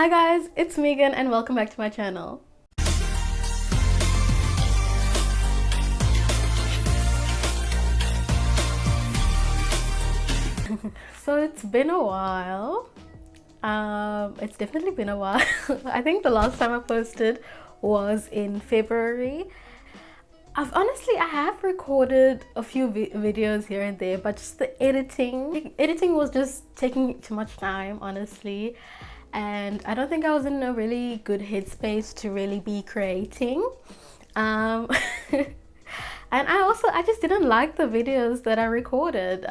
Hi guys, it's Megan and welcome back to my channel. So it's been a while. It's definitely been a while. I think the last time I posted was in February. I have recorded a few videos here and there, but just the editing was just taking too much time, honestly. And I don't think I was in a really good headspace to really be creating. And I just didn't like the videos that I recorded.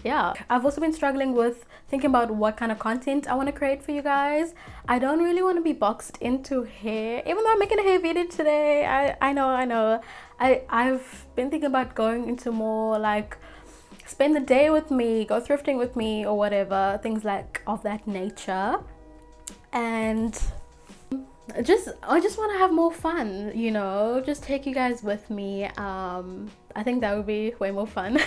Yeah, I've also been struggling with thinking about what kind of content I want to create for you guys. I don't really want to be boxed into hair, even though I'm making a hair video today. I know. I've been thinking about going into more like spend the day with me, go thrifting with me, or whatever, things like of that nature. And I just want to have more fun, you know, just take you guys with me. I think that would be way more fun.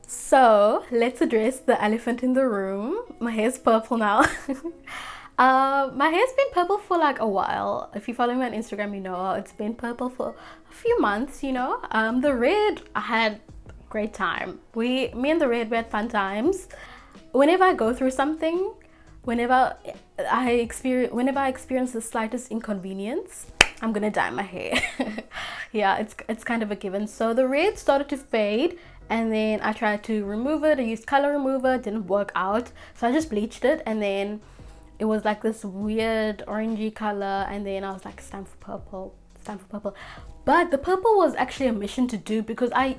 So let's address the elephant in the room. My hair's purple now. My hair's been purple for like a while. If you follow me on Instagram, you know it's been purple for a few months, you know. The red, I had a great time. Me and the red, we had fun times. Whenever I go through something, whenever I experience the slightest inconvenience, I'm gonna dye my hair. Yeah, it's kind of a given. So the red started to fade, and then I tried to remove it. I used color remover, didn't work out, so I just bleached it, and then it was like this weird orangey color, and then I was like, it's time for purple. But the purple was actually a mission to do, because I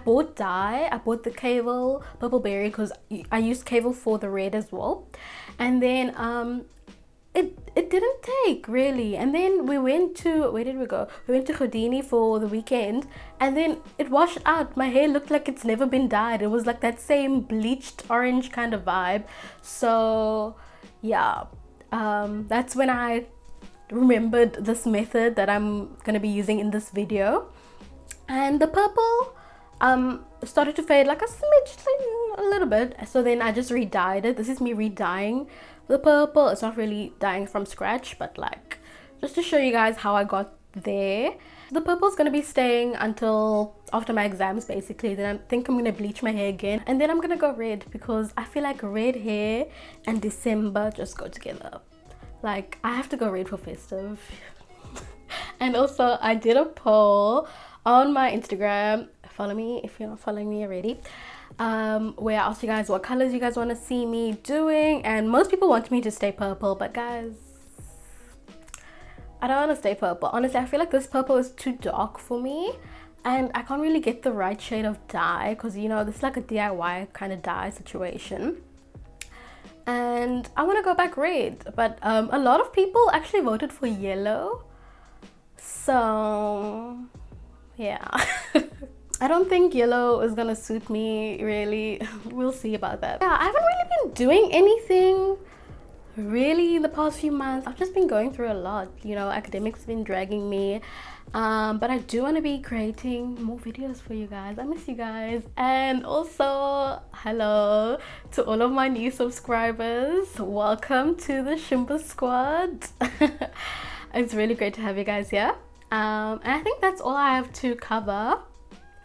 bought dye. I bought the Cable Purple Berry because I used Cable for the red as well, and then it didn't take really. And then we went to, where did we go? We went to Houdini for the weekend, and then it washed out. My hair looked like it's never been dyed. It was like that same bleached orange kind of vibe. So yeah, that's when I remembered this method that I'm gonna be using in this video. And the purple started to fade like a smidge, a little bit. So then I just re-dyed it. This is me re-dyeing the purple. It's not really dyeing from scratch, but like just to show you guys how I got there. The purple is going to be staying until after my exams basically. Then I think I'm going to bleach my hair again, and then I'm going to go red, because I feel like red hair and December just go together. Like I have to go red for festive. And also I did a poll on my Instagram. Follow me if you're not following me already, where I asked you guys what colors you guys want to see me doing, and most people want me to stay purple, but guys, I don't want to stay purple. Honestly, I feel like this purple is too dark for me, and I can't really get the right shade of dye, because you know this is like a DIY kind of dye situation. And I want to go back red, but a lot of people actually voted for yellow, so yeah. I don't think yellow is gonna suit me really. We'll see about that. Yeah, I haven't really been doing anything really in the past few months. I've just been going through a lot, you know. Academics have been dragging me, but I do want to be creating more videos for you guys. I miss you guys. And also hello to all of my new subscribers. Welcome to the Shumba squad. It's really great to have you guys here. And I think that's all I have to cover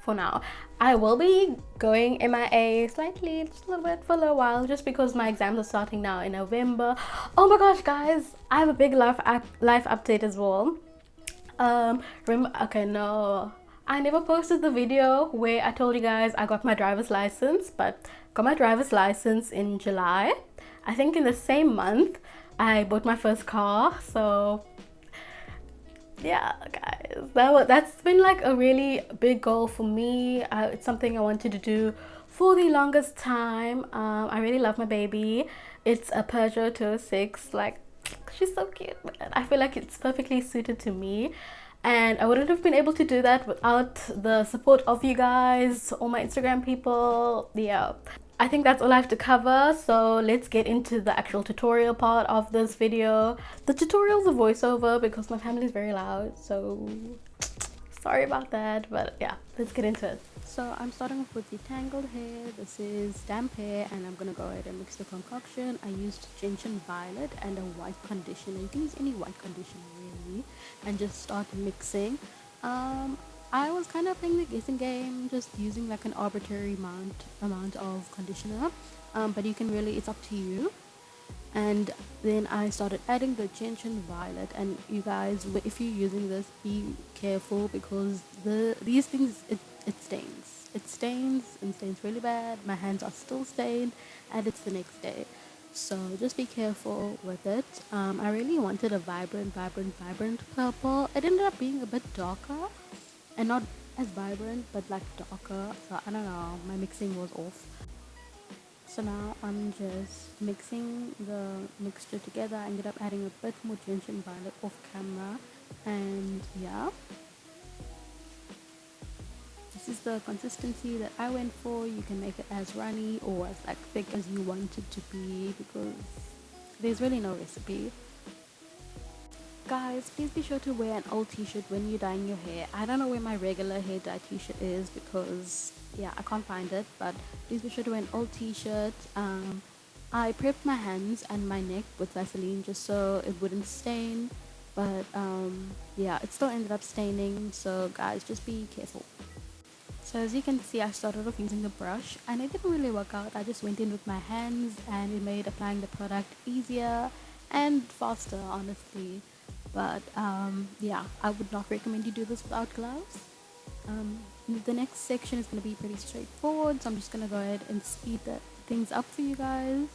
for now. I will be going MIA slightly, just a little bit, for a little while, just because my exams are starting now in November. Oh my gosh, guys, I have a big life update as well. Okay, no, I never posted the video where I told you guys I got my driver's license, but got my driver's license in July. I think in the same month I bought my first car. So yeah, guys, that's been like a really big goal for me. It's something I wanted to do for the longest time. I really love my baby. It's a Peugeot 206. Like, she's so cute. I feel like it's perfectly suited to me, and I wouldn't have been able to do that without the support of you guys, all my Instagram people. Yeah, I think that's all I have to cover, so let's get into the actual tutorial part of this video. The tutorial's a voiceover because my family is very loud, so Sorry about that, but yeah, let's get into it. So I'm starting off with the tangled hair. This is damp hair, and I'm gonna go ahead and mix the concoction. I used gentian violet and a white conditioner. You can use any white conditioner really, and just start mixing. I was kind of playing the guessing game, just using like an arbitrary amount of conditioner, but you can really, it's up to you. And then I started adding the gentian violet, and you guys, if you're using this, be careful because these things, it stains and stains really bad. My hands are still stained, and it's the next day, so just be careful with it. I really wanted a vibrant purple. It ended up being a bit darker and not as vibrant, but like darker, so I don't know, my mixing was off. So now I'm just mixing the mixture together. I ended up adding a bit more gentian violet off camera, and yeah, this is the consistency that I went for. You can make it as runny or as like thick as you want it to be, because there's really no recipe. Guys, please be sure to wear an old t-shirt when you're dyeing your hair. I don't know where my regular hair dye t-shirt is because yeah, I can't find it, but please be sure to wear an old t-shirt. I prepped my hands and my neck with Vaseline just so it wouldn't stain, but yeah, it still ended up staining, so guys, just be careful. So as you can see, I started off using the brush and it didn't really work out. I just went in with my hands and it made applying the product easier and faster, honestly. But yeah, I would not recommend you do this without gloves. The next section is going to be pretty straightforward, so I'm just going to go ahead and speed things up for you guys.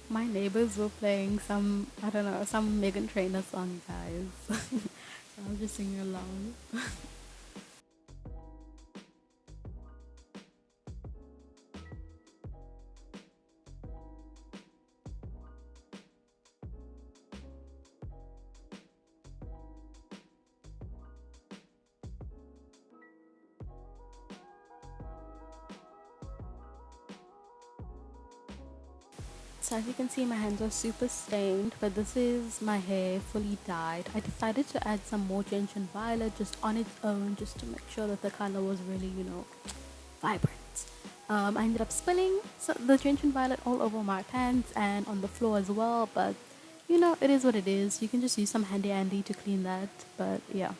My neighbors were playing some, I don't know, some Megan Trainor song, guys. So I was just singing along. So as you can see, my hands are super stained, but this is my hair fully dyed. I decided to add some more gentian violet just on its own, just to make sure that the color was really, you know, vibrant. I ended up spilling the gentian violet all over my pants and on the floor as well, but you know, it is what it is. You can just use some handy andy to clean that, but yeah.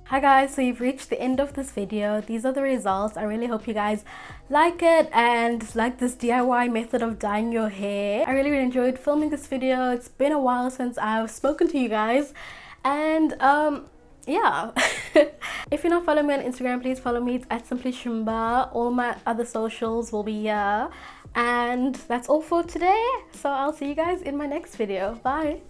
Hi guys, so you've reached the end of this video. These are the results. I really hope you guys like it and like this DIY method of dyeing your hair. I really enjoyed filming this video. It's been a while since I've spoken to you guys, and yeah. If you're not following me on Instagram, please follow me. It's at SimplyShumba. All my other socials will be here, and that's all for today. So I'll see you guys in my next video. Bye.